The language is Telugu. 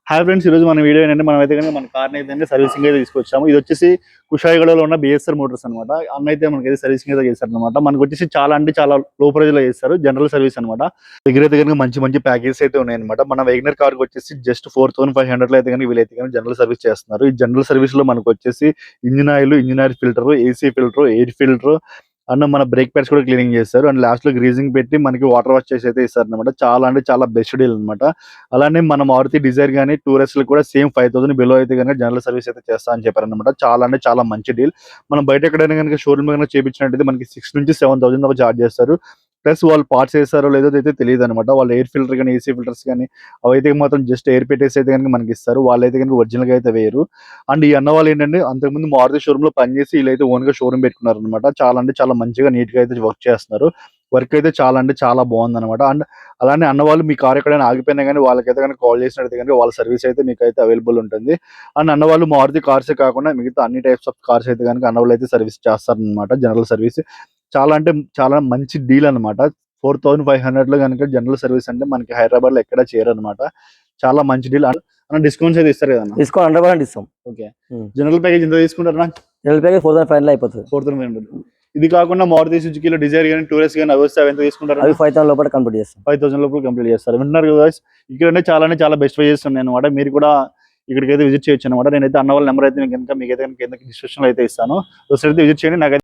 హాయ్ ఫ్రెండ్స్, ఈ రోజు మన వీడియో ఏంటంటే మనమైతే కనుక మన కార్ని అయితే సర్వీసింగ్ అయితే తీసుకొచ్చాము. ఇది వచ్చేసి కుషాయిగూడలో ఉన్న బిఎస్ఆర్ మోటార్స్ అనమాట. అన్న అయితే మనకైతే సర్వీసింగ్ అయితే చేస్తారు అనమాట. మనకు వచ్చేసి చాలా అంటే చాలా లో ప్రైజ్ లో చేస్తారు, జనరల్ సర్వీస్ అనమాట. దగ్గర అయితే కనుక మంచి మంచి ప్యాకేజెస్ అయితే ఉన్నాయన్నమాట. మన వెగనర్ కార్ కి వచ్చేసి జస్ట్ 4500 లో అయితే కనుక వీలైతే కనుక జనరల్ సర్వీస్ చేస్తున్నారు. ఈ జనరల్ సర్వీస్ లో మనకు వచ్చేసి engine oil, engine oil filter, AC filter, air filter and మన బ్రేక్ ప్యాడ్స్ కూడా క్లీనింగ్ చేస్తారు. అండ్ లాస్ట్ లో గ్రీజింగ్ పెట్టి మనకి వాటర్ వాష్ చేసి అయితే ఇస్తారు అనమాట. చాలా అంటే చాలా బెస్ట్ డీల్ అనమాట. అలానే మన మారుతి డిజైర్ కానీ టూరెస్ట్ కూడా సేమ్ 5000 బిలో అయితే కనుక జనరల్ సర్వీస్ అయితే చేస్తా అని చెప్పారనమాట. చాలా అంటే చాలా మంచి డీల్. మనం బయట ఎక్కడైనా కనుక షోరూమ్ కనుక చేయించినట్టయితే మనకి 6 నుంచి 7000 దాకా చార్జ్ చేస్తారు. ప్లస్ వాళ్ళు పార్ట్స్ వేస్తారో లేదో అయితే తెలియదు అనమాట. వాళ్ళు ఎయిర్ ఫిల్టర్ కానీ ఏసీ ఫిల్టర్స్ కానీ అవైతే మాత్రం జస్ట్ ఎయిర్ పెట్టేసి అయితే కనుక మనకి ఇస్తారు. వాళ్ళైతే కనుక ఒరిజినల్ గా అయితే వేయరు. అండ్ ఈ అన్న వాళ్ళు ఏంటంటే అంతకుముందు మారుతి షోరూమ్ లో పనిచేసి వీళ్ళైతే ఓన్ గా షోరూమ్ పెట్టుకున్నారు అనమాట. చాలా అంటే చాలా మంచిగా నీట్ గా అయితే వర్క్ చేస్తున్నారు. వర్క్ అయితే చాలా అంటే చాలా బాగుంది అనమాట. అండ్ అలానే అన్న వాళ్ళు మీ కార్ ఎక్కడైనా ఆగిపోయినా కానీ వాళ్ళకైతే కనుక కాల్ చేసినట్టయితే కనుక వాళ్ళ సర్వీస్ అయితే మీకు అయితే అవైలబుల్ ఉంటుంది. అండ్ అన్న వాళ్ళు మారుతి కార్సే కాకుండా మిగతా అన్ని టైప్స్ ఆఫ్ కార్స్ అయితే కనుక అన్న వాళ్ళు అయితే సర్వీస్ చేస్తారనమాట. జనరల్ సర్వీస్ చాలా అంటే చాలా మంచి డీల్ అనమాట. 4500 లో కనుక జనరల్ సర్వీస్ అంటే మనకి హైదరాబాద్ లో ఎక్కడ చేయరనమాట. చాలా మంచి డీల్. అన్న డిస్కౌంట్స్ అయితే ఇస్తారు కదా? డిస్కౌంట్ 100% ఇస్తాం. ఓకే. జనరల్ ప్యాకేజ్ ఎంత తీసుకుంటారు? జనరల్ ప్యాకేజ్ 4500 అయిపోతుంది. 4500. ఇది కాకుండా మారుతి సుజుకిలో డిజైర్ కానీ టూరెస్ట్ కానీ అవి వస్తే అవి ఎంత తీసుకుంటారు? అవి 5000 లోపల కంప్లీట్ చేస్తాం. 5000 లోపల కంప్లీట్ చేస్తారు. వింటున్నారు కదా ఇక్కడ చాలా బెస్ట్ ప్రైజెస్ ఉన్నాయి అనమాట. మీరు కూడా ఇక్కడికైతే విజిట్ చేయొచ్చు అనమాట. నేనైతే అన్న వాళ్ళ నెంబర్ అయితే కనుక మీకైతే కనుక డిస్క్రిప్షన్ లో అయితే ఇస్తాను. ఒకసారి విజిట్ చేయండి. నాకైతే